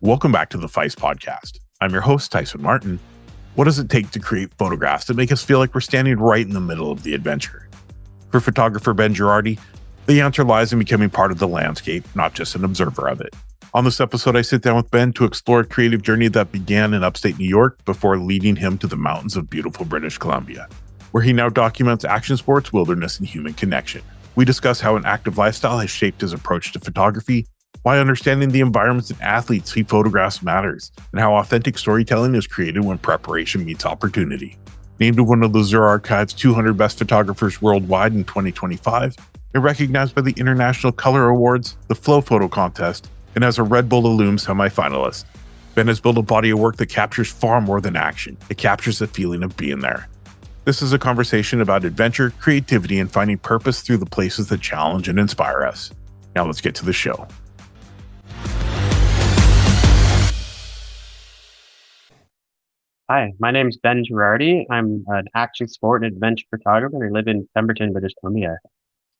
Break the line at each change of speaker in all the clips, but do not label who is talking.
Welcome back to the PHYS Podcast. I'm your host, Tyson Martin. What does it take to create photographs that make us feel like we're standing right in the middle of the adventure? For photographer Ben Girardi, the answer lies in becoming part of the landscape, not just an observer of it. On this episode, I sit down with Ben to explore a creative journey that began in upstate New York before leading him to the mountains of beautiful British Columbia, where he now documents action sports, wilderness, and human connection. We discuss how an active lifestyle has shaped his approach to photography, why understanding the environments and athletes he photographs matters, and how authentic storytelling is created when preparation meets opportunity. Named one of the Lürzer Archive's 200 best photographers worldwide in 2025, and recognized by the International Color Awards, the Flow Photo Contest, and as a Red Bull Illume Semi-Finalist, Ben has built a body of work that captures far more than action. It captures the feeling of being there. This is a conversation about adventure, creativity, and finding purpose through the places that challenge and inspire us. Now let's get to the show.
Hi, my name is Ben Girardi. I'm an action sport and adventure photographer. I live in Pemberton, British Columbia.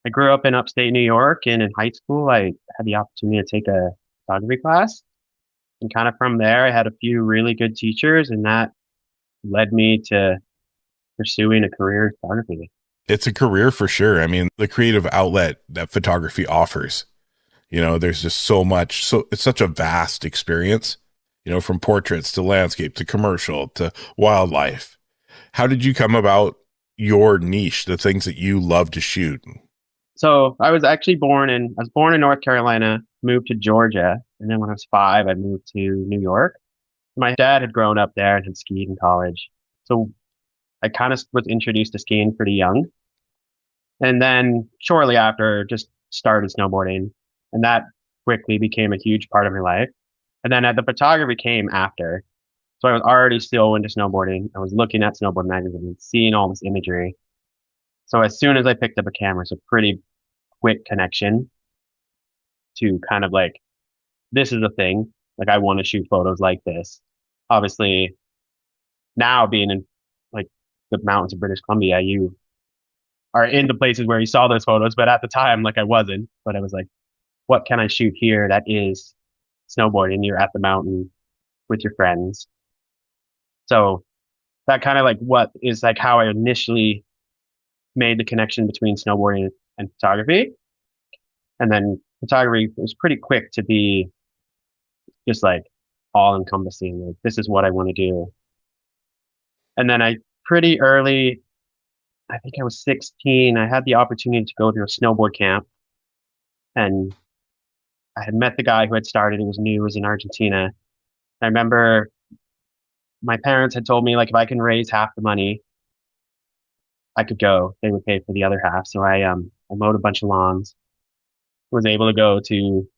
I grew up in upstate New York, and in high school, I had the opportunity to take a photography class. And kind of from there, I had a few really good teachers, and that led me to pursuing a career in photography.
It's a career for sure. I mean, the creative outlet that photography offers, there's just so much. So it's such a vast experience, from portraits to landscape to commercial to wildlife. How did you come about your niche, the things that you love to shoot?
So I was born in North Carolina, moved to Georgia. And then when I was 5, I moved to New York. My dad had grown up there and had skied in college. So I kind of was introduced to skiing pretty young. And then shortly after, just started snowboarding. And that quickly became a huge part of my life. And then the photography came after. So I was already still into snowboarding. I was looking at snowboard magazines, seeing all this imagery. So as soon as I picked up a camera, it's a pretty quick connection to kind of like, this is a thing. Like, I want to shoot photos like this. Obviously, now being in like the mountains of British Columbia, you are in the places where you saw those photos. But at the time, like, I wasn't. But I was like, what can I shoot here that is snowboarding? You're at the mountain with your friends. So that kind of like what is like how I initially made the connection between snowboarding and photography. And then photography was pretty quick to be just like all encompassing. Like, this is what I want to do. And then pretty early, I think I was 16, I had the opportunity to go to a snowboard camp. And I had met the guy who had started. It was new. It was in Argentina. I remember my parents had told me, like, if I can raise half the money, I could go. They would pay for the other half. So I mowed a bunch of lawns. Was able to go to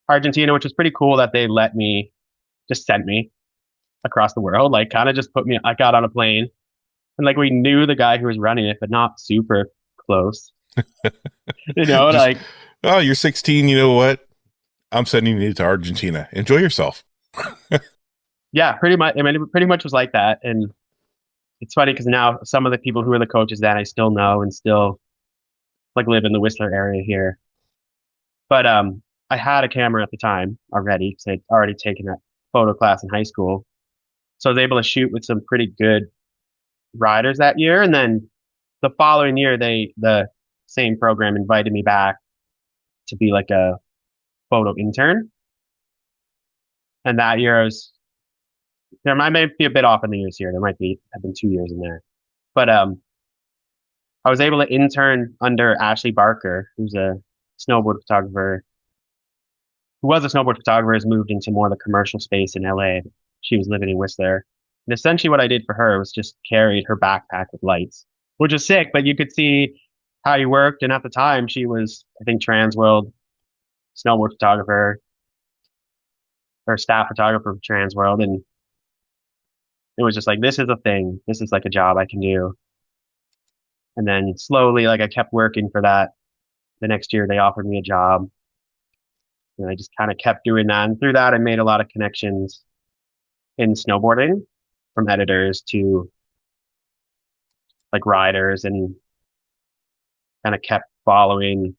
Argentina, which was pretty cool that they sent me across the world. Like, kind of just I got on a plane, and like, we knew the guy who was running it, but not super close.
Oh, you're 16. You know what? I'm sending you to Argentina. Enjoy yourself.
Yeah, pretty much. I mean, it pretty much was like that. And it's funny because now some of the people who are the coaches that I still know and still like live in the Whistler area here. But I had a camera at the time already because I'd already taken a photo class in high school. So I was able to shoot with some pretty good riders that year. And then the following year, the same program invited me back to be like a photo intern. And that year there might be a bit off in the years here. There have been 2 years in there. But I was able to intern under Ashley Barker, who's a snowboard photographer, has moved into more of the commercial space in LA. She was living in Whistler. And essentially what I did for her was just carried her backpack with lights, which was sick, but you could see how he worked. And at the time, she was, I think, Trans World snowboard photographer or staff photographer for Trans World. And it was just like, this is a thing. This is like a job I can do. And then slowly, like, I kept working for that. The next year, they offered me a job. And I just kind of kept doing that. And through that, I made a lot of connections in snowboarding, from editors to like riders, and kind of kept following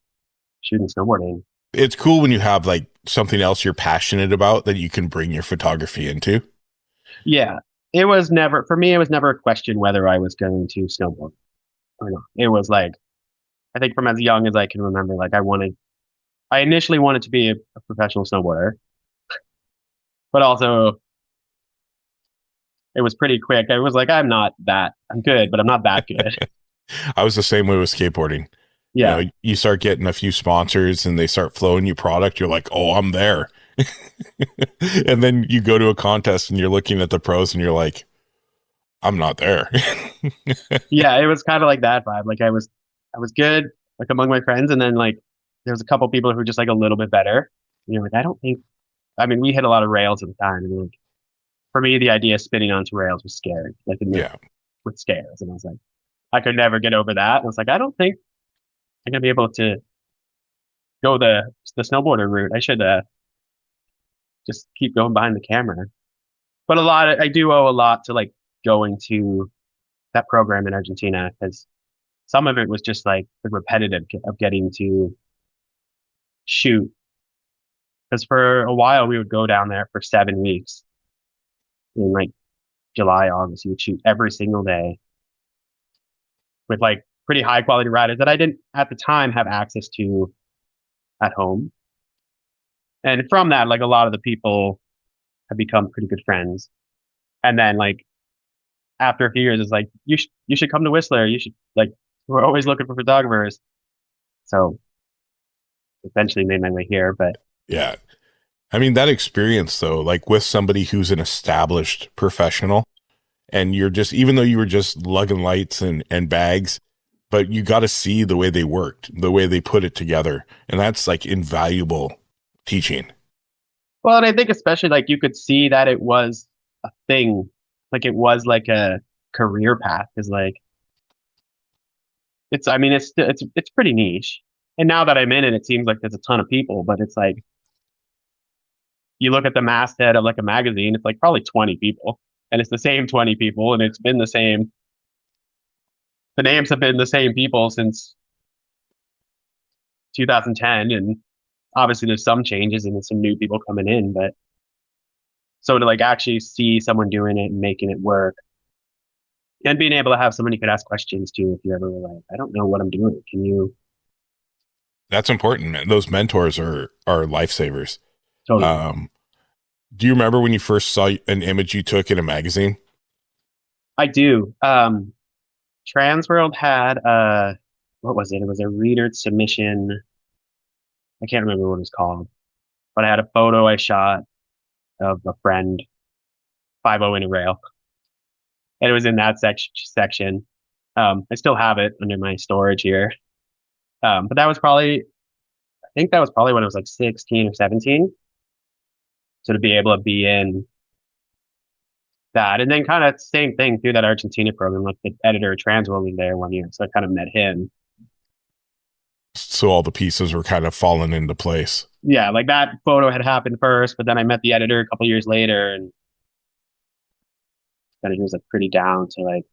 shooting snowboarding.
It's cool when you have like something else you're passionate about that you can bring your photography into.
Yeah. It was never, for me, it was never a question whether I was going to snowboard or not. It was like, I think from as young as I can remember, like I initially wanted to be a professional snowboarder, but also it was pretty quick. I was like, I'm good, but I'm not that good.
I was the same way with skateboarding.
Yeah.
You know, you start getting a few sponsors and they start flowing you product. You're like, oh, I'm there. And then you go to a contest and you're looking at the pros and you're like, I'm not there.
Yeah, it was kind of like that vibe. Like I was good, like among my friends, and then like there was a couple people who were just like a little bit better. You know, like I mean, we hit a lot of rails at the time, and like for me, the idea of spinning onto rails was scary, like with stairs, and I was like, I could never get over that. And I was like, I don't think I'm gonna be able to go the snowboarder route. I should just keep going behind the camera. But I do owe a lot to like going to that program in Argentina, because some of it was just like the repetitive of getting to shoot. Because for a while we would go down there for 7 weeks in like July, August. You would shoot every single day with like pretty high quality riders that I didn't at the time have access to at home. And from that, like a lot of the people have become pretty good friends. And then like after a few years, it's like, you should come to Whistler. You should, like, we're always looking for photographers. So eventually made my way here, but
yeah. I mean, that experience though, like with somebody who's an established professional, and you're just, even though you were just lugging lights and bags, but you got to see the way they worked, the way they put it together. And that's like invaluable teaching.
Well, and I think especially like you could see that it was a thing, like it was like a career path, is like, I mean, it's pretty niche. And now that I'm in it, it seems like there's a ton of people, but it's like, you look at the masthead of like a magazine, it's like probably 20 people, and it's the same 20 people, and it's been the same. The names have been the same people since 2010, and obviously there's some changes and some new people coming in, but so to like actually see someone doing it and making it work, and being able to have someone you could ask questions to if you ever were like, I don't know what I'm doing. Can you?
That's important, man. Those mentors are lifesavers.
Totally.
Do you remember when you first saw an image you took in a magazine?
I do. Transworld had what was it? It was a reader submission. I can't remember what it was called, but I had a photo I shot of a friend 5-0 in a rail, and it was in that section. I still have it under my storage here. But that was probably, I think that was probably when I was like 16 or 17. So to be able to be in that, and then kind of same thing through that Argentina program, like the editor of Transworld was there 1 year. So I kind of met him.
So all the pieces were kind of falling into place.
Yeah, like that photo had happened first, but then I met the editor a couple years later, and the editor was like pretty down to like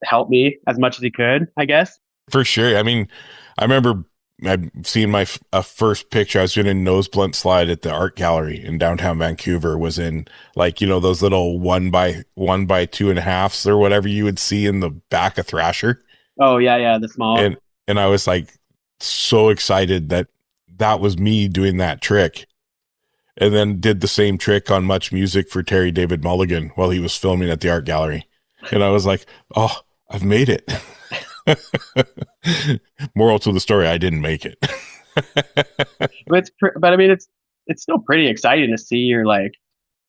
help me as much as he could, I guess.
For sure. I mean, I remember I've seen my first picture. I was doing a nose blunt slide at the art gallery in downtown Vancouver. Was in like, you know, those little 1x1 by 2.5s or whatever you would see in the back of Thrasher.
Oh yeah, the small.
And I was like so excited that was me doing that trick, and then did the same trick on Much Music for Terry David Mulligan while he was filming at the art gallery. And I was like, oh, I've made it. Moral to the story, I didn't make it.
But I mean, it's still pretty exciting to see your like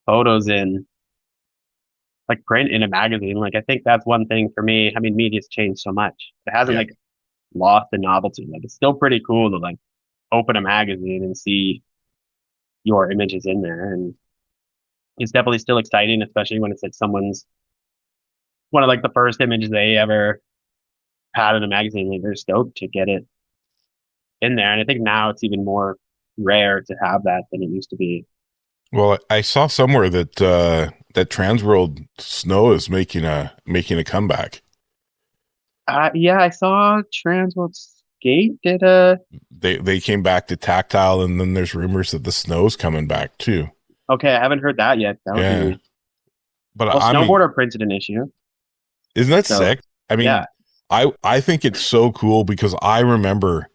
photos in like print in a magazine. Like I think that's one thing for me. I mean, media's changed so much. It hasn't like lost the novelty. Like it's still pretty cool to like open a magazine and see your images in there, and it's definitely still exciting, especially when it's like someone's one of like the first images they ever had in a magazine. Like they're stoked to get it in there, and I think now it's even more rare to have that than it used to be.
Well, I saw somewhere that that Transworld Snow is making a comeback.
Yeah, I saw Transworld skate did
they came back to tactile, and then there's rumors that the snow's coming back too.
Okay, I haven't heard that yet. That would be...
But
well, snowboarder prints an issue.
Isn't that sick? I mean, I think it's so cool because I remember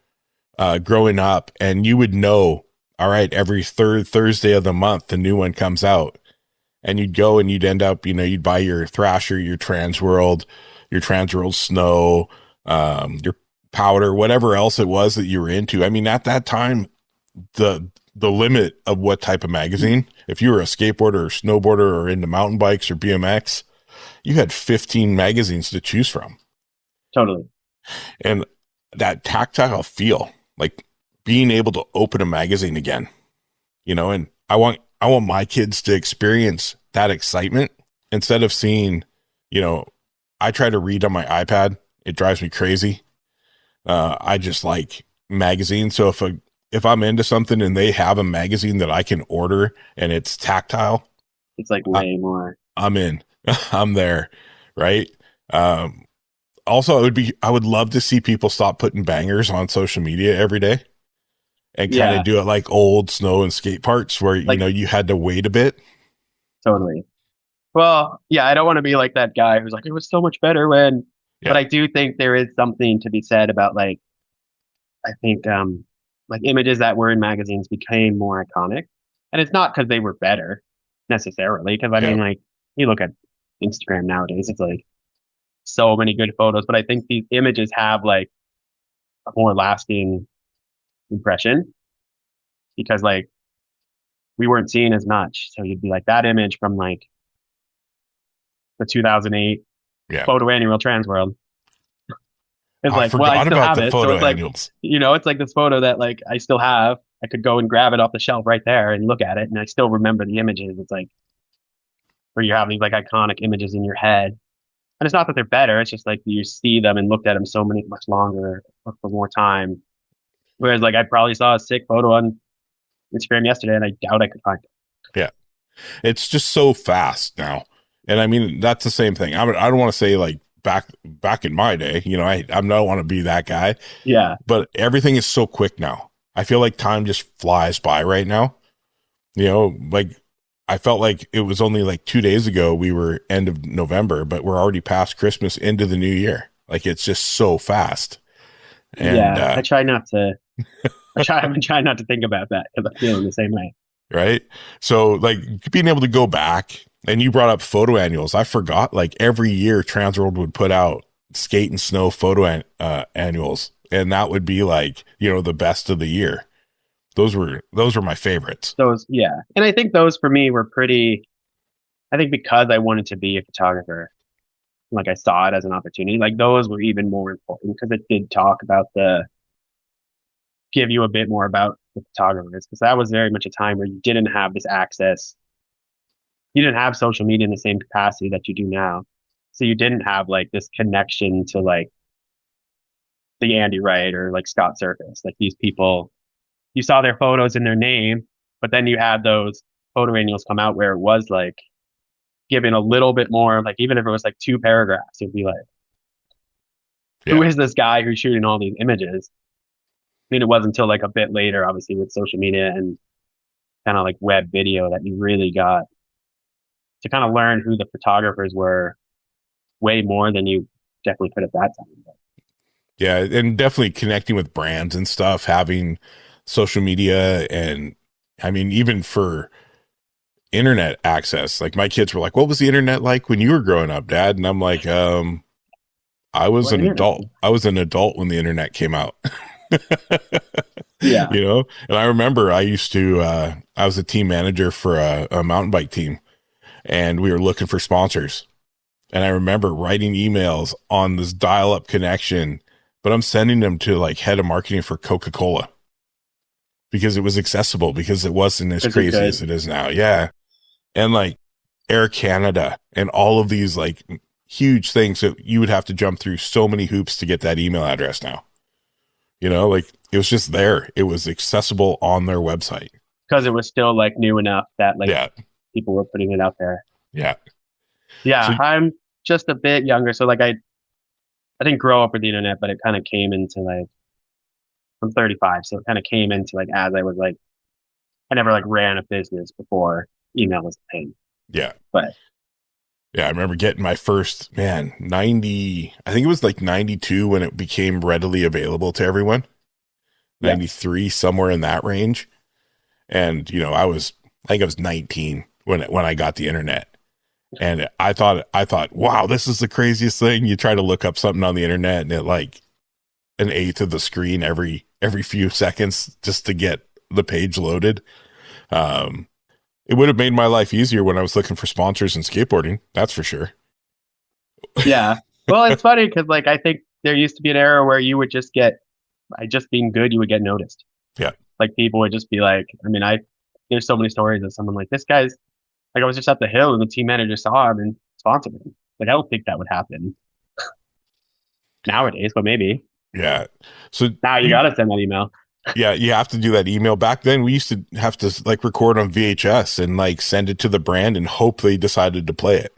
growing up, and you would know, all right, every third Thursday of the month, the new one comes out, and you'd go and you'd end up, you'd buy your Thrasher, your Transworld Snow, your Powder, whatever else it was that you were into. I mean, at that time, the limit of what type of magazine, if you were a skateboarder or snowboarder or into mountain bikes or BMX, you had 15 magazines to choose from.
Totally.
And that tactile feel, like being able to open a magazine again, and I want my kids to experience that excitement instead of seeing, I try to read on my iPad. It drives me crazy. I just like magazines. So if I'm into something and they have a magazine that I can order and it's tactile,
it's like way more.
I'm in. I'm there, right? Also, I would love to see people stop putting bangers on social media every day and kind of do it like old snow and skate parts where, you had to wait a bit.
Totally. Well, yeah, I don't want to be like that guy who's like, it was so much better when, but I do think there is something to be said about I think, images that were in magazines became more iconic, and it's not because they were better necessarily. Cause I mean, you look at Instagram nowadays, it's like so many good photos, but I think these images have a more lasting impression because we weren't seeing as much. So you'd be like that image from the 2008 photo annual Transworld. It's I still have it. So it's annuals. It's like this photo that I still have. I could go and grab it off the shelf right there and look at it, and I still remember the images. It's where you have these iconic images in your head. And it's not that they're better. It's just you see them and looked at them much longer for more time. Whereas I probably saw a sick photo on Instagram yesterday and I doubt I could find it.
Yeah. It's just so fast now. And I mean, that's the same thing. I don't want to say back in my day, I don't want to be that guy.
Yeah.
But everything is so quick now. I feel like time just flies by right now. I felt like it was only 2 days ago we were end of November, but we're already past Christmas into the new year. It's just so fast. And,
I try not to. I'm trying not to think about that because I'm feeling the same way.
Right. So being able to go back, and you brought up photo annuals. I forgot every year Transworld would put out skate and snow photo annuals, and that would be the best of the year. Those were my favorites.
And I think those for me were pretty. I think because I wanted to be a photographer, I saw it as an opportunity. Those were even more important because it did talk about give you a bit more about the photographers, because that was very much a time where you didn't have this access. You didn't have social media in the same capacity that you do now. So you didn't have this connection to the Andy Wright or Scott Circus. These people, you saw their photos in their name, but then you had those photo annuals come out where it was giving a little bit more, even if it was 2 paragraphs, it'd be who is this guy who's shooting all these images? I mean, it wasn't until a bit later, obviously, with social media and kind of web video that you really got to kind of learn who the photographers were way more than you definitely could at that time.
Yeah, and definitely connecting with brands and stuff, having social media, and I mean, even for internet access, my kids were what was the internet like when you were growing up, Dad? And I'm I was an adult. I was an adult when the internet came out.
Yeah.
And I remember I was a team manager for a mountain bike team, and we were looking for sponsors. And I remember writing emails on this dial-up connection, but I'm sending them to head of marketing for Coca-Cola because it was accessible, because it wasn't as crazy as it is now. Yeah. And Air Canada and all of these huge things that you would have to jump through so many hoops to get that email address now. It was just there. It was accessible on their website.
Because it was still new enough that people were putting it out there.
Yeah.
Yeah. So, I'm just a bit younger. So I didn't grow up with the internet, but it kind of came into I'm 35, so it kind of came into like as I was like, I never like ran a business before email was a thing.
Yeah.
But
yeah, I remember getting my first, 90, I think it was like 92 when it became readily available to everyone. 93, somewhere in that range. And, I think I was 19 when I got the internet. And I thought, wow, this is the craziest thing. You try to look up something on the internet and it like an eighth of the screen every few seconds just to get the page loaded. It would have made my life easier when I was looking for sponsors in skateboarding. That's for sure.
Yeah. Well, it's funny because like I think there used to be an era where you would just get, by just being good, you would get noticed.
Yeah.
Like people would just be like, I mean, there's so many stories of someone like this guy's like I was just at the hill and the team manager saw him and sponsored him. Like I don't think that would happen nowadays, but maybe.
Yeah. So
now you gotta send that email.
Yeah, you have to do that email. Back then, we used to have to like record on VHS and like send it to the brand and hope they decided to play it.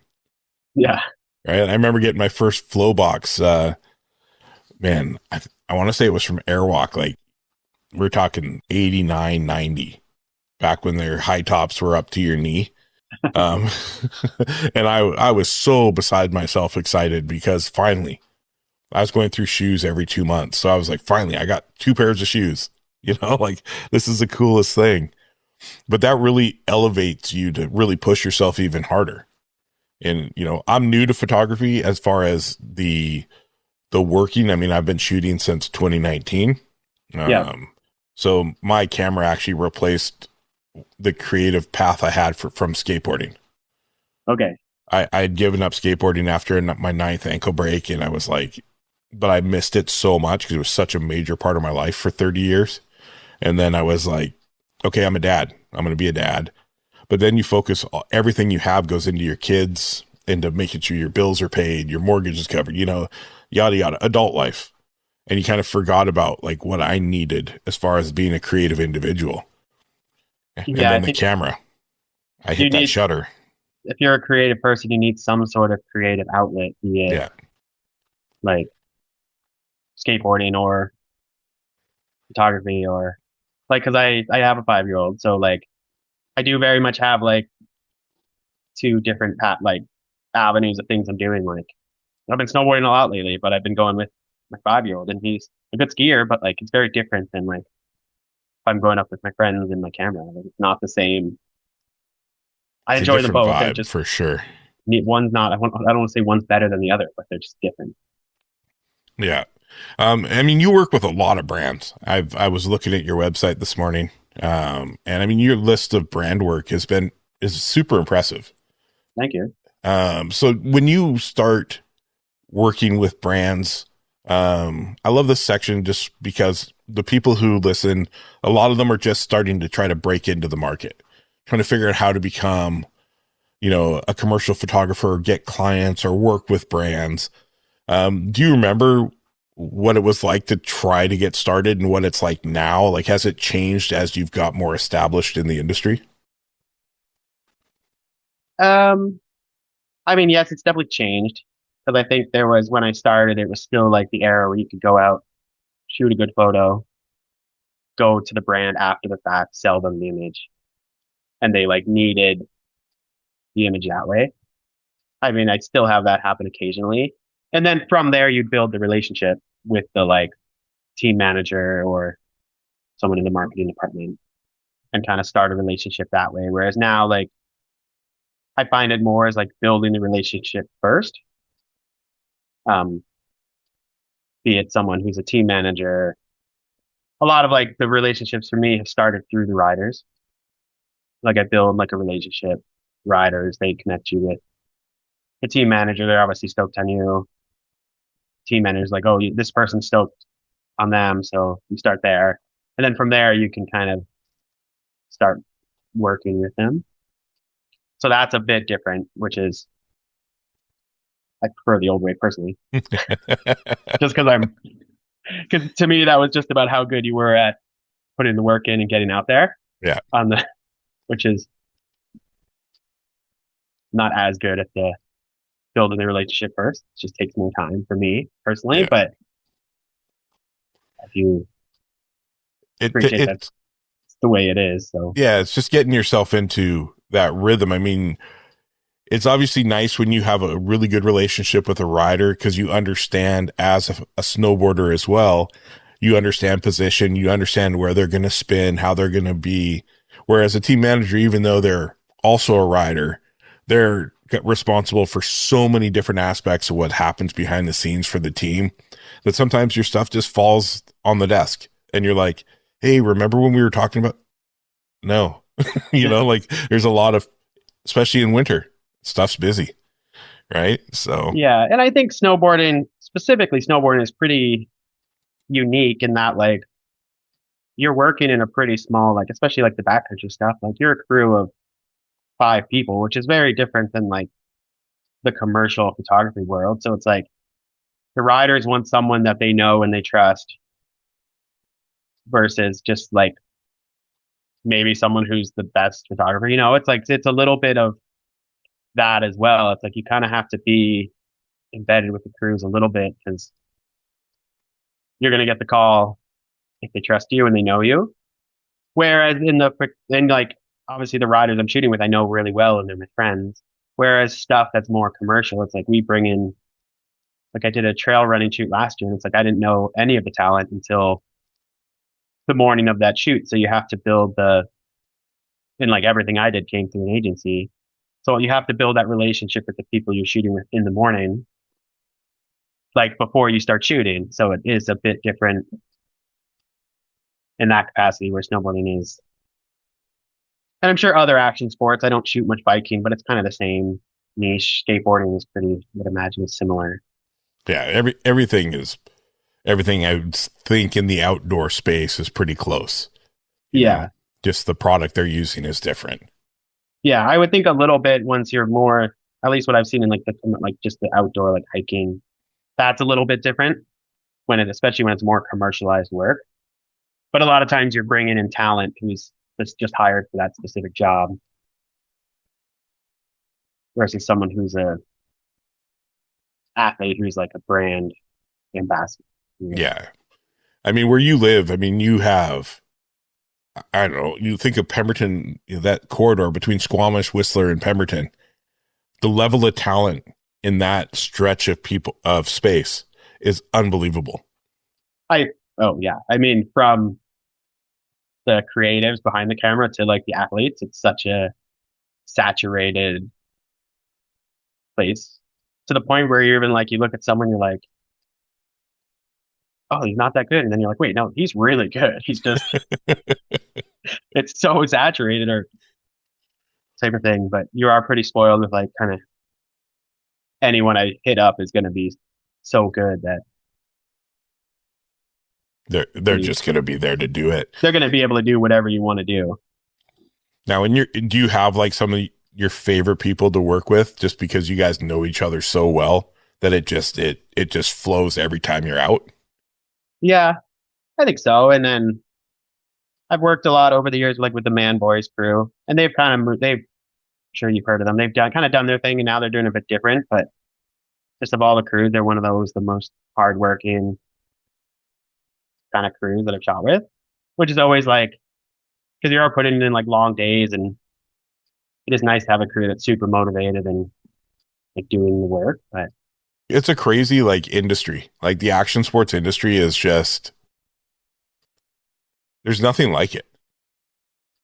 Yeah.
Right. I remember getting my first flow box. Man, I want to say it was from Airwalk. Like we're talking 89, 90, back when their high tops were up to your knee. And I was so beside myself excited because finally I was going through shoes every 2 months. So I was like, finally, I got 2 pairs of shoes, like this is the coolest thing. But that really elevates you to really push yourself even harder. And, I'm new to photography as far as the working. I mean, I've been shooting since 2019. So my camera actually replaced the creative path I had from skateboarding.
Okay.
I had given up skateboarding after my 9th ankle break, and I was like, but I missed it so much because it was such a major part of my life for 30 years. And then I was like, okay, I'm a dad. I'm going to be a dad. But then you focus, everything you have goes into your kids, into making sure your bills are paid, your mortgage is covered, yada, yada, adult life. And you kind of forgot about like what I needed as far as being a creative individual. And then the camera, I hit that shutter.
If you're a creative person, you need some sort of creative outlet, be it like skateboarding or photography or like, because I have a 5-year-old, so like I do very much have like 2 different avenues of things I'm doing. Like I've been snowboarding a lot lately, but I've been going with my 5-year-old, and he's a good skier, but like it's very different than like if I'm going up with my friends and my camera. Like, it's not the same. I enjoy them both.
Vibe, just for sure.
One's not. I don't want to say one's better than the other, but they're just different.
Yeah. I mean, you work with a lot of brands. I was looking at your website this morning. And I mean, your list of brand work is super impressive.
Thank you.
So when you start working with brands, I love this section just because the people who listen, a lot of them are just starting to try to break into the market, trying to figure out how to become, a commercial photographer, or get clients or work with brands. Do you remember what it was like to try to get started and what it's like now? Like, has it changed as you've got more established in the industry?
I mean, yes, it's definitely changed, because I think there was, when I started, it was still like the era where you could go out, shoot a good photo, go to the brand after the fact, sell them the image, and they like needed the image that way. I mean, I still have that happen occasionally. And then from there, you'd build the relationship with the like team manager or someone in the marketing department and kind of start a relationship that way. Whereas now, like, I find it more as like building the relationship first. Be it someone who's a team manager. A lot of like the relationships for me have started through the riders. Like I build like a relationship. Riders, they connect you with the team manager. They're obviously stoked on you. Team manager's like, oh, this person's stoked on them. So you start there. And then from there, you can kind of start working with them. So that's a bit different, which is, I prefer the old way personally. Just because to me, that was just about how good you were at putting the work in and getting out there.
Yeah.
Which is not as good at the building the relationship first. It just takes more time for me personally. Yeah. But if you appreciate that's the way it is. So
yeah, it's just getting yourself into that rhythm. I mean, it's obviously nice when you have a really good relationship with a rider because you understand as a snowboarder as well. You understand position, you understand where they're going to spin, how they're going to be. Whereas a team manager, even though they're also a rider, they're responsible for so many different aspects of what happens behind the scenes for the team that sometimes your stuff just falls on the desk and you're like, hey, remember when we were talking about? No, like there's a lot of, especially in winter, stuff's busy, right? So
yeah, and I think specifically snowboarding is pretty unique in that like you're working in a pretty small, like especially like the backcountry stuff, like you're a crew of 5 people, which is very different than like the commercial photography world. So it's like the riders want someone that they know and they trust versus just like maybe someone who's the best photographer. It's like it's a little bit of that as well. It's like you kind of have to be embedded with the crews a little bit because you're going to get the call if they trust you and they know you. Whereas in like obviously the riders I'm shooting with, I know really well and they're my friends. Whereas stuff that's more commercial, it's like we bring in, like I did a trail running shoot last year and it's like I didn't know any of the talent until the morning of that shoot. So you have to build and like everything I did came through an agency. So you have to build that relationship with the people you're shooting with in the morning, like before you start shooting. So it is a bit different in that capacity where snowboarding is. And I'm sure other action sports, I don't shoot much biking, but it's kind of the same niche. Skateboarding is I would imagine is similar.
Yeah, everything I would think in the outdoor space is pretty close.
Yeah.
Just the product they're using is different.
Yeah, I would think a little bit once you're more, at least what I've seen in like just the outdoor, like hiking, that's a little bit different especially when it's more commercialized work. But a lot of times you're bringing in talent that's just hired for that specific job versus someone who's a athlete who's like a brand ambassador.
Yeah. I mean, where you live, you have, I don't know, you think of Pemberton, that corridor between Squamish, Whistler, and Pemberton, the level of talent in that stretch of space is unbelievable.
Oh yeah. From the creatives behind the camera to like the athletes, it's such a saturated place to the point where you're even like, you look at someone, you're like, oh, he's not that good. And then you're like, wait, no, he's really good. He's just, it's so saturated or type of thing. But you are pretty spoiled with like kind of anyone I hit up is going to be so good that
they're just going to be there to do it.
They're going to be able to do whatever you want to do.
Now, do you have like some of your favorite people to work with just because you guys know each other so well that it just flows every time you're out?
Yeah, I think so. And then I've worked a lot over the years, like with the Man Boys crew, and they've kind of moved. I'm sure you've heard of them. They've kind of done their thing, and now they're doing a bit different. But just of all the crews, they're one of the most hardworking kind of crews that I've shot with, which is always like, because you're putting in like long days, and it is nice to have a crew that's super motivated and like doing the work. But
it's a crazy like industry. Like the action sports industry is just, there's nothing like it.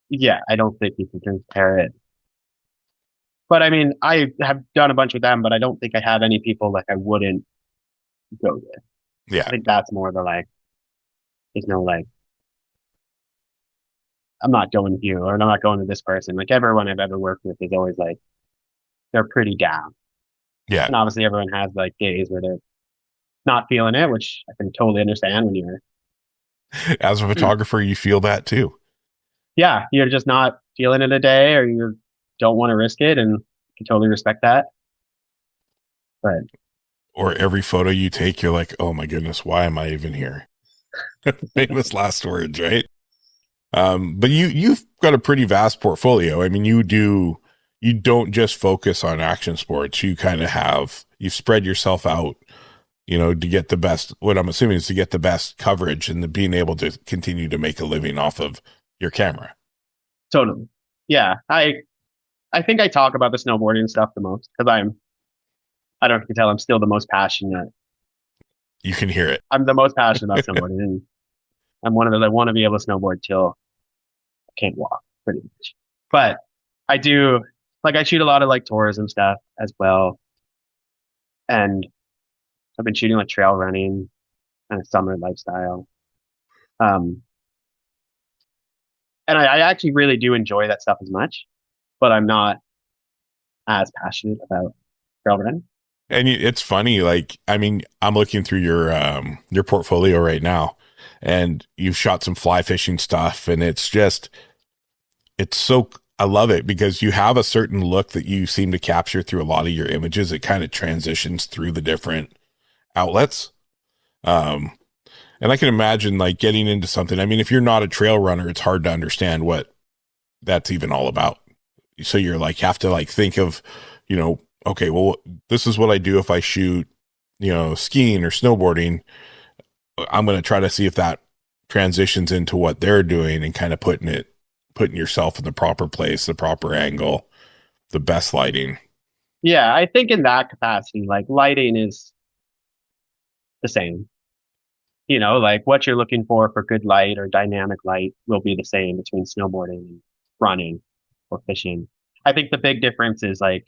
Yeah, I don't think you can compare it. But I have done a bunch with them, but I don't think I have any people like I wouldn't go with.
Yeah.
I think that's more the like, there's no like, I'm not going with you or I'm not going with this person. Like everyone I've ever worked with is always like, they're pretty down.
Yeah.
And obviously everyone has like days where they're not feeling it, which I can totally understand when you're.
As a photographer, you feel that too.
Yeah. You're just not feeling it a day or you don't want to risk it. And I can totally respect that. But.
Or every photo you take, you're like, oh my goodness, why am I even here? Famous last words, right? But you've got a pretty vast portfolio. You don't just focus on action sports. You kind of you've spread yourself out, to get the best, what I'm assuming is to get the best coverage and being able to continue to make a living off of your camera.
Totally. Yeah. I think I talk about the snowboarding stuff the most because I don't know if you can tell, I'm still the most passionate.
You can hear it.
I'm the most passionate about snowboarding, and I'm one of those, I want to be able to snowboard till I can't walk, pretty much. But I do, like, I shoot a lot of like tourism stuff as well. And I've been shooting like trail running and summer lifestyle. And I actually really do enjoy that stuff as much, but I'm not as passionate about trail running.
And it's funny, like, I mean, I'm looking through your portfolio right now, and you've shot some fly fishing stuff, and I love it because you have a certain look that you seem to capture through a lot of your images. It kind of transitions through the different outlets. And I can imagine like getting into something. I mean, if you're not a trail runner, it's hard to understand what that's even all about. So you're like, have to like think of, okay, well, this is what I do if I shoot, skiing or snowboarding. I'm going to try to see if that transitions into what they're doing and kind of putting yourself in the proper place, the proper angle, the best lighting.
Yeah, I think in that capacity, like lighting is the same. Like what you're looking for good light or dynamic light will be the same between snowboarding and running or fishing. I think the big difference is the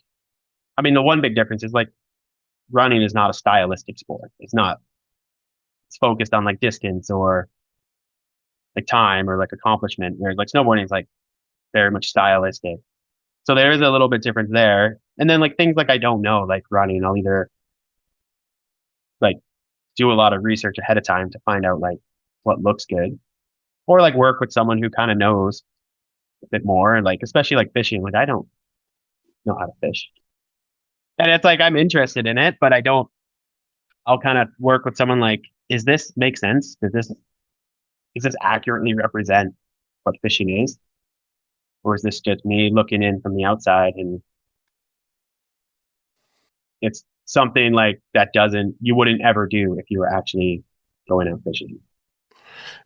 one big difference is like running is not a stylistic sport. It's focused on like distance or like time or like accomplishment, whereas like snowboarding is like very much stylistic. So there is a little bit difference there. And then like things like I don't know, like running, I'll either like do a lot of research ahead of time to find out like what looks good, or like work with someone who kind of knows a bit more. And like, especially like fishing, like I don't know how to fish. And it's like, I'm interested in it, but I'll kind of work with someone like, is this make sense? Does this accurately represent what fishing is? Or is this just me looking in from the outside and it's something like that you wouldn't ever do if you were actually going out fishing?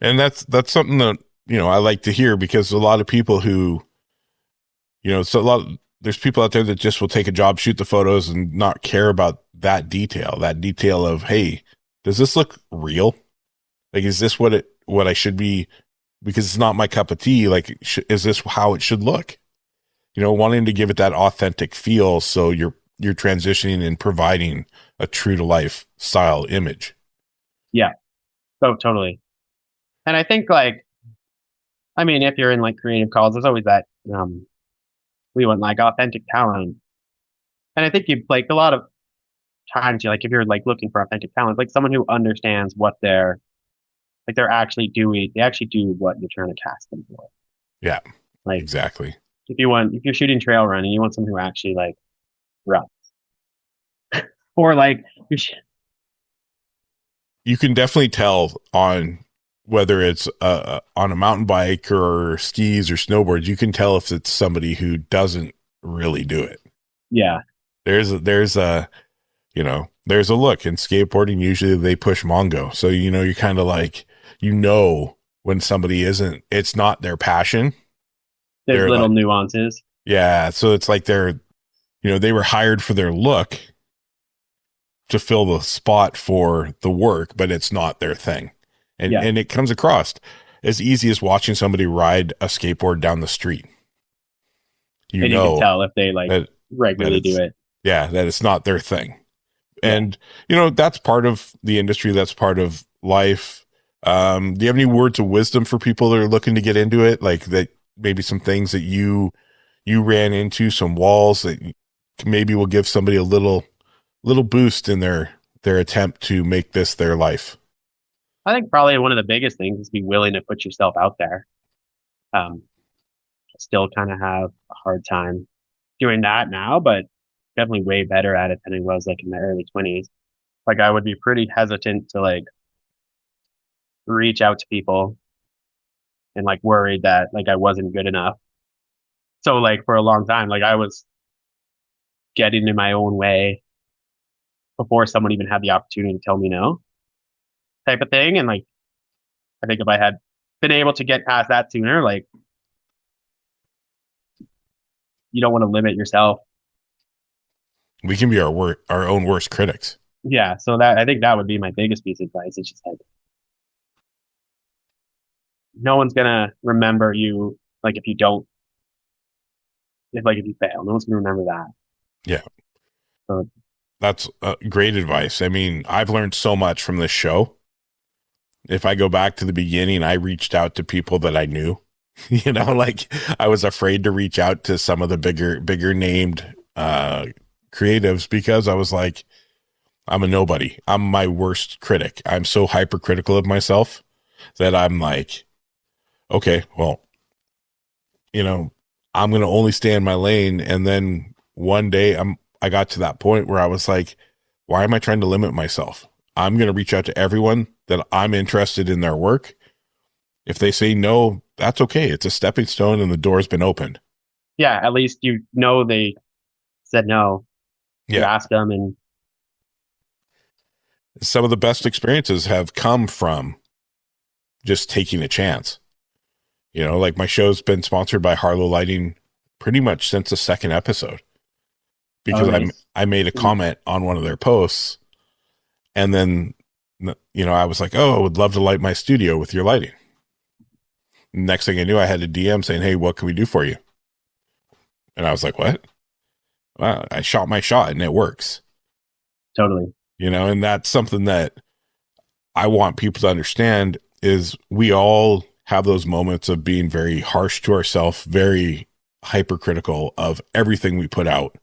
And that's something that, I like to hear, because a lot of people who, there's people out there that just will take a job, shoot the photos and not care about that detail of, hey, does this look real? Like, is this what I should be? Because it's not my cup of tea. Like, is this how it should look? Wanting to give it that authentic feel. So you're transitioning and providing a true to life style image.
Yeah. Oh, totally. And I think if you're in like creative calls, there's always that, we want like authentic talent. And I think you like a lot of times if you're like looking for authentic talent, like someone who understands what they're actually doing, they actually do what you're trying to cast them for.
Yeah.
Like
exactly.
If you're shooting trail running, you want someone who actually like runs. Or like
you can definitely tell on whether it's on a mountain bike or skis or snowboard, you can tell if it's somebody who doesn't really do it.
Yeah.
There's a look in skateboarding. Usually they push Mongo. So, you're kind of like, when somebody it's not their passion.
There's little nuances.
Yeah. So it's like they were hired for their look to fill the spot for the work, but it's not their thing. And it comes across as easy as watching somebody ride a skateboard down the street.
You can tell if they regularly do it.
Yeah, that it's not their thing. And, that's part of the industry. That's part of life. Do you have any words of wisdom for people that are looking to get into it? Like that, maybe some things that you ran into, some walls that maybe will give somebody a little boost in their attempt to make this their life?
I think probably one of the biggest things is be willing to put yourself out there. I still kind of have a hard time doing that now, but definitely way better at it than I was like in my early 20s. Like I would be pretty hesitant to like reach out to people and like worried that like I wasn't good enough. So like for a long time, like I was getting in my own way before someone even had the opportunity to tell me no, type of thing. And like, I think if I had been able to get past that sooner, like, you don't want to limit yourself.
We can be our own worst critics.
Yeah. So that, I think that would be my biggest piece of advice. It's just like, no one's going to remember you. Like if you don't, if you fail, no one's going to remember that.
Yeah.
So,
that's great advice. I mean, I've learned so much from this show. If I go back to the beginning, I reached out to people that I knew, you know, like I was afraid to reach out to some of the bigger named creatives because I was like, I'm a nobody. I'm my worst critic. I'm so hypercritical of myself that I'm like, okay, well, you know, I'm going to only stay in my lane. And then one day I got to that point where I was like, why am I trying to limit myself? I'm going to reach out to everyone that I'm interested in their work. If they say no, that's okay. It's a stepping stone and the door's been opened.
Yeah. At least, you know, they said no.
Yeah.
You asked them, and
some of the best experiences have come from just taking a chance. You know, like my show's been sponsored by Harlow Lighting pretty much since the second episode because
nice.
I made a comment on one of their posts, and then, you know, I was like, oh, I would love to light my studio with your lighting. Next thing I knew, I had a DM saying, hey, what can we do for you? And I was like, what? Well, I shot my shot and it works.
Totally.
You know, and that's something that I want people to understand is we all have those moments of being very harsh to ourselves, very hypercritical of everything we put out.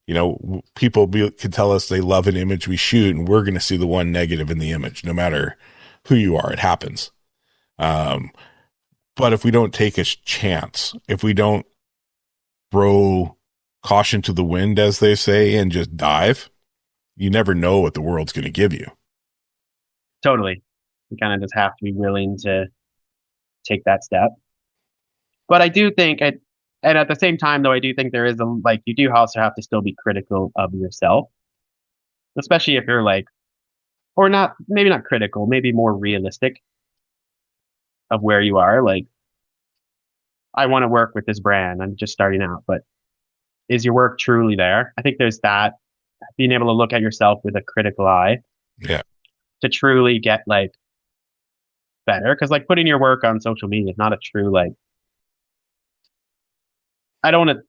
You know, people can tell us they love an image we shoot, and we're going to see the one negative in the image, no matter who you are. It happens. But if we don't take a chance, if we don't throw caution to the wind, as they say, and just dive, you never know what the world's going to give you.
Totally. You kind of just have to be willing to take that step. But I do think, and at the same time, though, I do think there is you do also have to still be critical of yourself, especially if you're like, or not, maybe not critical, maybe more realistic of where you are. Like, I want to work with this brand. I'm just starting out, but is your work truly there? I think there's that, being able to look at yourself with a critical eye.
Yeah.
To truly get like better. Cause like putting your work on social media is not a true, like, I don't want to,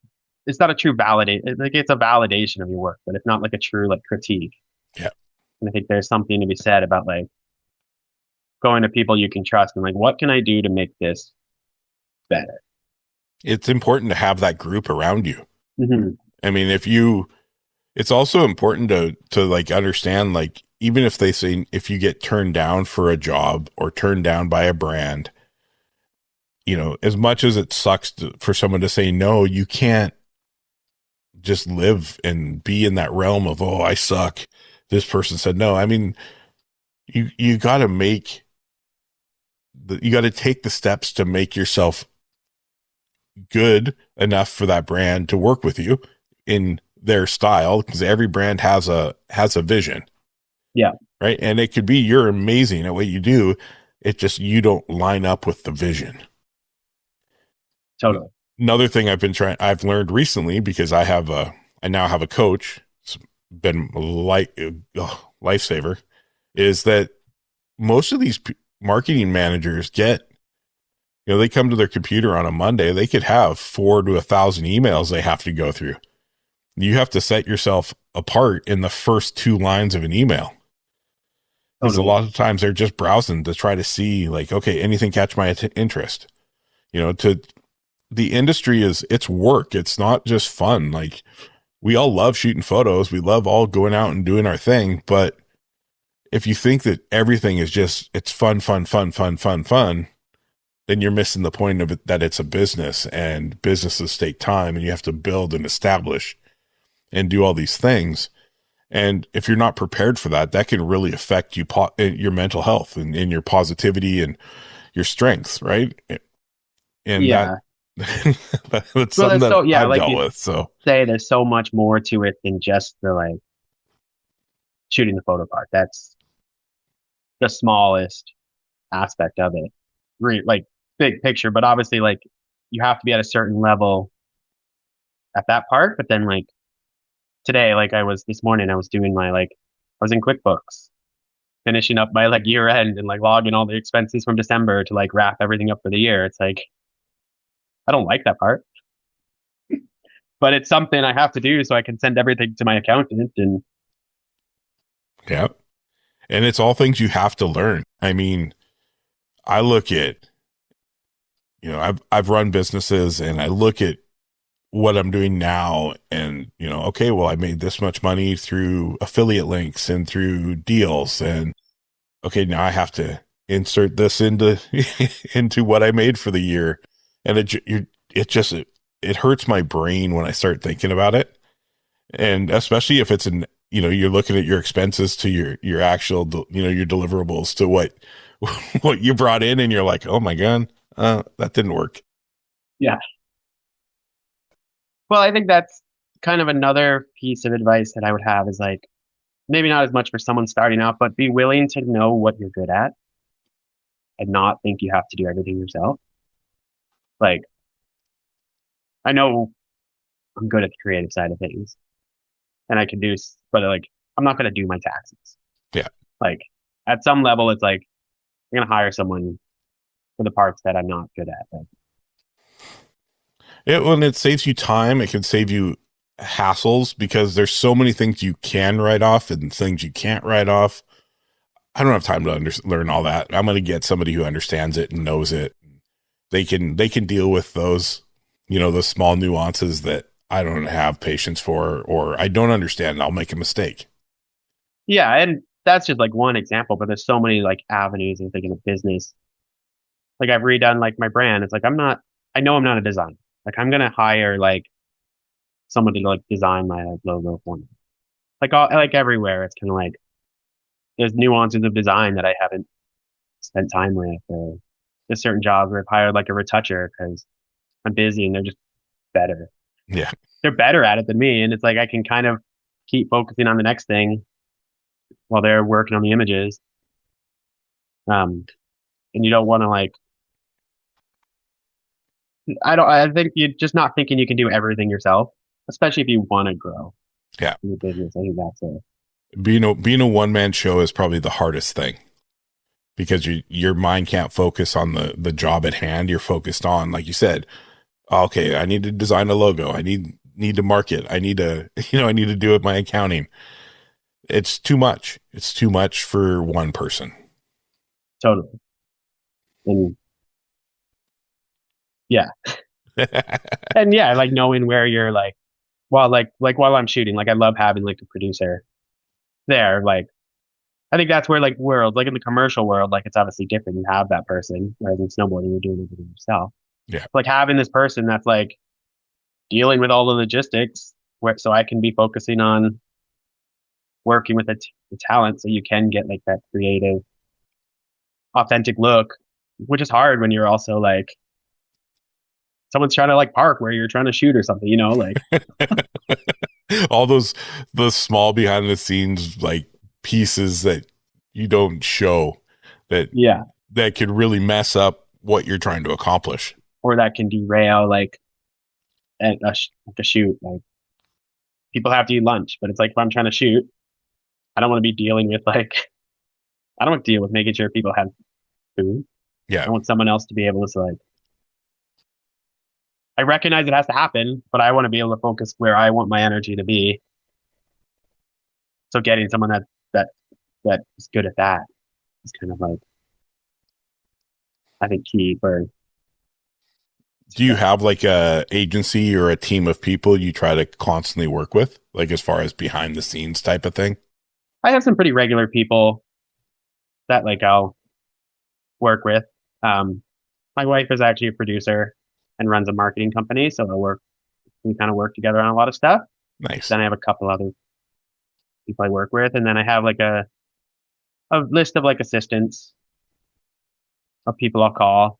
it's not a true validate. Like it's a validation of your work, but it's not like a true like critique.
Yeah.
And I think there's something to be said about like going to people you can trust and like, what can I do to make this better?
It's important to have that group around you.
Mm-hmm.
I mean, it's also important to like understand, like, even if they say, if you get turned down for a job or turned down by a brand, you know, as much as it sucks for someone to say no, you can't just live and be in that realm of, oh, I suck. This person said no. I mean, you got to take the steps to make yourself good enough for that brand to work with you in their style, because every brand has a vision.
Yeah.
Right. And it could be you're amazing at what you do. It just, you don't line up with the vision.
Totally.
Another thing I've learned recently, because I now have a coach. It's been a lifesaver, is that most of these marketing managers they come to their computer on a Monday, they could have 4 to 1,000 emails they have to go through. You have to set yourself apart in the first 2 lines of an email. Because a lot of times they're just browsing to try to see, like, okay, anything catch my interest. The industry it's work. It's not just fun. Like, we all love shooting photos. We love all going out and doing our thing. But if you think that everything is just, it's fun, then you're missing the point of it, that it's a business, and businesses take time, and you have to build and establish and do all these things. And if you're not prepared for that, that can really affect your mental health and your positivity and your strengths, right? And
yeah,
that's something that I've dealt with. So
say there's so much more to it than just the like shooting the photo part. That's the smallest aspect of it, like big picture. But obviously, like you have to be at a certain level at that part. But then, like today, like this morning, I was doing I was in QuickBooks, finishing up my like year end and like logging all the expenses from December to like wrap everything up for the year. It's like I don't like that part, but it's something I have to do so I can send everything to my accountant. And
yeah, and it's all things you have to learn. I mean, I look at, I've run businesses, and I look at what I'm doing now, and okay, well, I made this much money through affiliate links and through deals, and okay, now I have to insert this into into what I made for the year, and it hurts my brain when I start thinking about it, and especially if it's you're looking at your expenses to your actual your deliverables to what you brought in, and you're like, oh my god, that didn't work.
Yeah. Well, I think that's kind of another piece of advice that I would have is like, maybe not as much for someone starting out, but be willing to know what you're good at and not think you have to do everything yourself. Like, I know I'm good at the creative side of things and I can do, but like, I'm not going to do my taxes.
Yeah.
Like, at some level, it's like, I'm going to hire someone for the parts that I'm not good at. Like,
when it saves you time, it can save you hassles because there's so many things you can write off and things you can't write off. I don't have time to learn all that. I'm going to get somebody who understands it and knows it. They can deal with those, the small nuances that I don't have patience for, or I don't understand, and I'll make a mistake.
Yeah. And that's just like one example, but there's so many like avenues and thinking of business. Like I've redone like my brand. It's like, I know I'm not a designer. Like I'm going to hire like someone to like design my like, logo for me. Like everywhere, it's kind of like there's nuances of design that I haven't spent time with. Or there's certain jobs where I've hired like a retoucher because I'm busy and they're just better.
Yeah,
they're better at it than me, and it's like I can kind of keep focusing on the next thing while they're working on the images. And you don't want to like. I think you're just not thinking you can do everything yourself, especially if you want to grow.
Yeah.
In the business. I think that's it.
Being a one-man show is probably the hardest thing because your mind can't focus on the job at hand. You're focused on, like you said, okay, I need to design a logo. I need to market. I need to, I need to do it my accounting. It's too much. It's too much for one person.
Totally. And yeah. And yeah, like knowing where you're like, well, like while I'm shooting, like I love having like a producer there. Like, I think that's where like world, like in the commercial world, like it's obviously different. You have that person, whereas in snowboarding, you're doing everything yourself.
Yeah.
Like having this person that's like dealing with all the logistics so I can be focusing on working with the talent so you can get like that creative, authentic look, which is hard when you're also like, someone's trying to like park where you're trying to shoot or something, like
all those small behind the scenes like pieces that you don't show that could really mess up what you're trying to accomplish,
or that can derail like a shoot. Like people have to eat lunch, but it's like if I'm trying to shoot, I don't want to be dealing with like I don't want to deal with making sure people have food.
Yeah,
I want someone else to be able to like. I recognize it has to happen, but I want to be able to focus where I want my energy to be. So getting someone that is good at that is kind of like, I think, key for.
Do you have like a agency or a team of people you try to constantly work with, like as far as behind the scenes type of thing?
I have some pretty regular people that like I'll work with. My wife is actually a producer and runs a marketing company, so we kind of work together on a lot of stuff.
Nice.
Then I have a couple other people I work with, and then I have like a list of like assistants of people I'll call.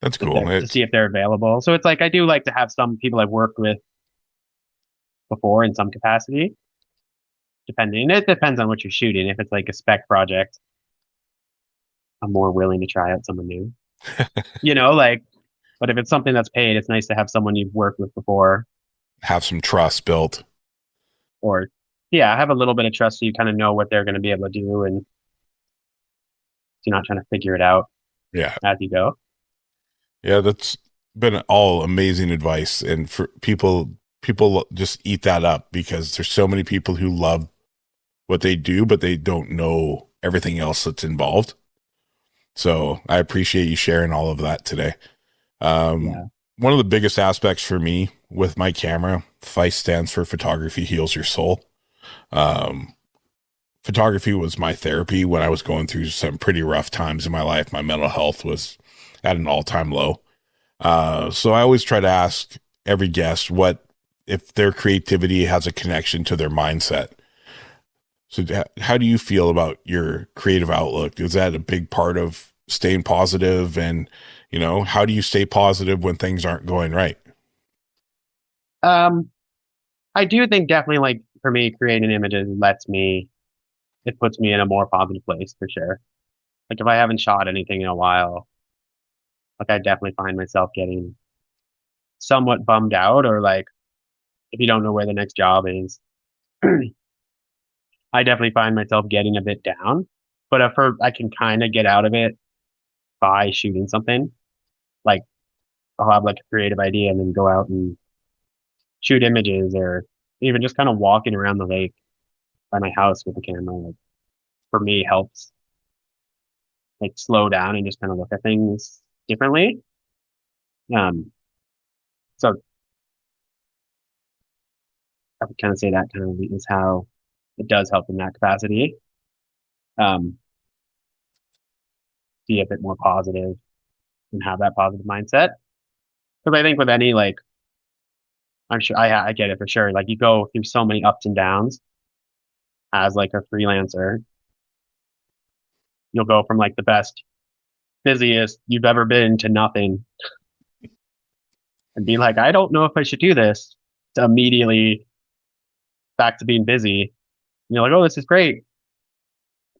That's cool.
To see if they're available. So it's like I do like to have some people I've worked with before in some capacity, depending. It depends on what you're shooting. If it's like a spec project, I'm more willing to try out someone new. Like, but if it's something that's paid, it's nice to have someone you've worked with before.
Have some trust built.
Or, yeah, have a little bit of trust so you kind of know what they're going to be able to do, and you're not trying to figure it out as you go.
Yeah, that's been all amazing advice. And for people just eat that up, because there's so many people who love what they do, but they don't know everything else that's involved. So I appreciate you sharing all of that today. One of the biggest aspects for me with my camera, PHYS stands for Photography Heals Your Soul. Photography was my therapy when I was going through some pretty rough times in my life. My mental health was at an all-time low. So I always try to ask every guest what if their creativity has a connection to their mindset. So how do you feel about your creative outlook? Is that a big part of staying positive? And, how do you stay positive when things aren't going right?
I do think definitely, like, for me, creating images it puts me in a more positive place for sure. Like, if I haven't shot anything in a while, like, I definitely find myself getting somewhat bummed out, or like, if you don't know where the next job is, I definitely find myself getting a bit down. But I can kind of get out of it by shooting something. Like, I'll have like a creative idea and then go out and shoot images, or even just kind of walking around the lake by my house with the camera. Like, for me, helps like slow down and just kind of look at things differently. So I would kind of say that kind of is how it does help in that capacity. Be a bit more positive and have that positive mindset. Because I think with any, like, I'm sure I get it for sure. Like, you go through so many ups and downs as like a freelancer. You'll go from like the best, busiest you've ever been to nothing, and be like, I don't know if I should do this, to immediately back to being busy. And you're like, oh, this is great.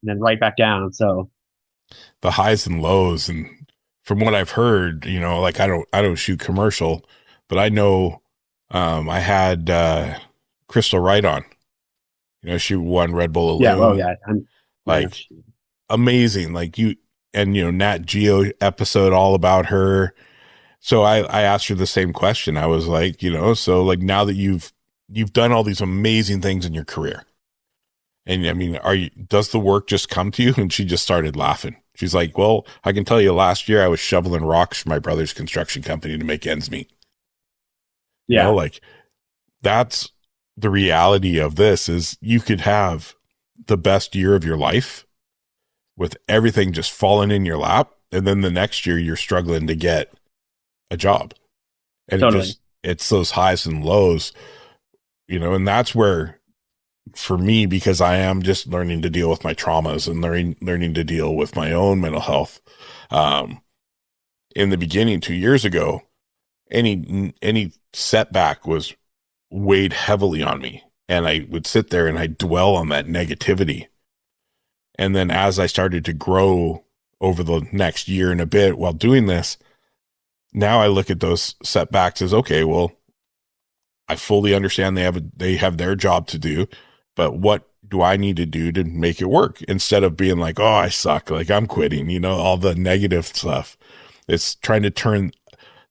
And then right back down. So
the highs and lows, and from what I've heard, like I don't shoot commercial, but I know I had Crystal Wright on. She won Red Bull Illume.
Yeah, well, yeah.
Like, amazing. Like, Nat Geo episode all about her. So I asked her the same question. I was like, so like, now that you've done all these amazing things in your career, and I mean, does the work just come to you? And she just started laughing. She's like, well, I can tell you, last year I was shoveling rocks for my brother's construction company to make ends meet.
Yeah.
Like, that's the reality of this, is you could have the best year of your life with everything just falling in your lap, and then the next year you're struggling to get a job. And
totally.
It's those highs and lows, and that's where, for me, because I am just learning to deal with my traumas and learning to deal with my own mental health. In the beginning, 2 years ago, any setback was weighed heavily on me, and I would sit there and I dwell on that negativity. And then as I started to grow over the next year and a bit while doing this, now I look at those setbacks as, okay, well, I fully understand they have their job to do, but what do I need to do to make it work? Instead of being like, oh, I suck, like I'm quitting, all the negative stuff. It's trying to turn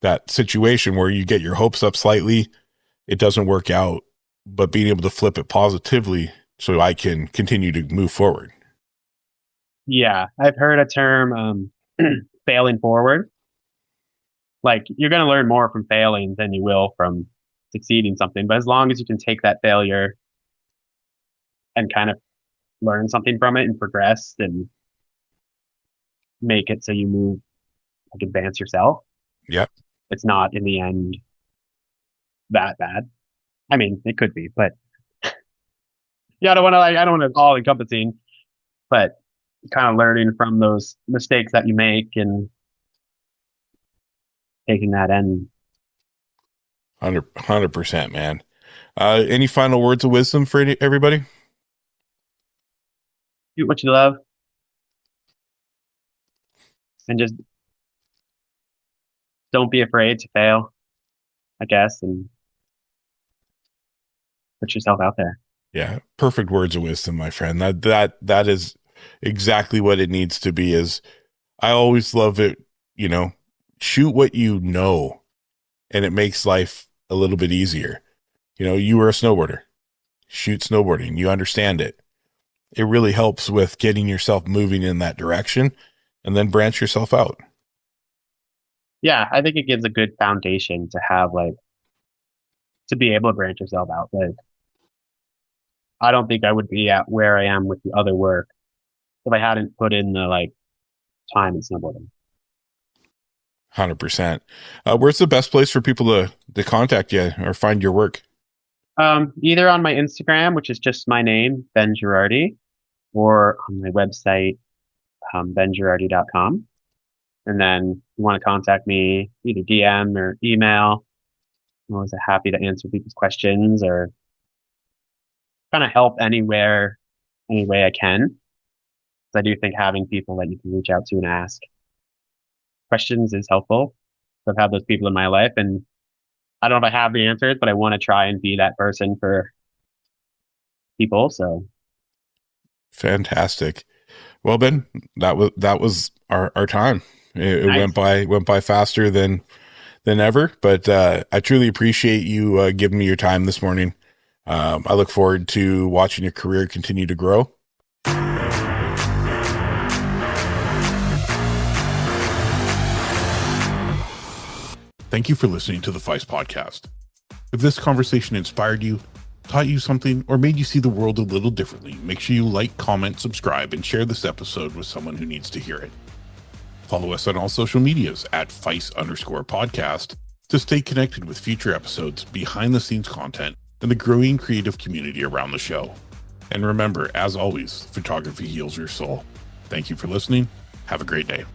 that situation where you get your hopes up slightly, it doesn't work out, but being able to flip it positively so I can continue to move forward.
Yeah, I've heard a term, failing forward. Like, you're going to learn more from failing than you will from succeeding something. But as long as you can take that failure and kind of learn something from it and progress and make it so you move, like, advance yourself.
Yep.
It's not in the end that bad. I mean, it could be, but yeah, I don't want to all encompassing, but kind of learning from those mistakes that you make and taking that end.
100%, man. Any final words of wisdom for everybody?
shoot what you love, and just don't be afraid to fail, I guess, and put yourself out there.
Yeah, perfect words of wisdom, my friend. That is exactly what it needs to be. Is I always love it, shoot what you know, and it makes life a little bit easier. You were a snowboarder. Shoot snowboarding. You understand it. It really helps with getting yourself moving in that direction, and then branch yourself out.
Yeah, I think it gives a good foundation to have, to be able to branch yourself out. I don't think I would be at where I am with the other work if I hadn't put in the time in snowboarding.
100%. Where's the best place for people to contact you or find your work?
Either on my Instagram, which is just my name, Ben Girardi, or on my website, bengirardi.com. And then if you want to contact me, either DM or email. I'm always happy to answer people's questions or kind of help any way I can. Because I do think having people that you can reach out to and ask questions is helpful. So I've had those people in my life, and I don't know if I have the answers, but I want to try and be that person for people. So
fantastic. Well, Ben, that was our time. It
nice.
went by faster than ever, but I truly appreciate you giving me your time this morning. I look forward to watching your career continue to grow.
Thank you for listening to the PHYS Podcast. If this conversation inspired you, taught you something, or made you see the world a little differently, make sure you like, comment, subscribe, and share this episode with someone who needs to hear it. Follow us on all social medias at PHYS_podcast to stay connected with future episodes, behind-the-scenes content, and the growing creative community around the show. And remember, as always, photography heals your soul. Thank you for listening. Have a great day.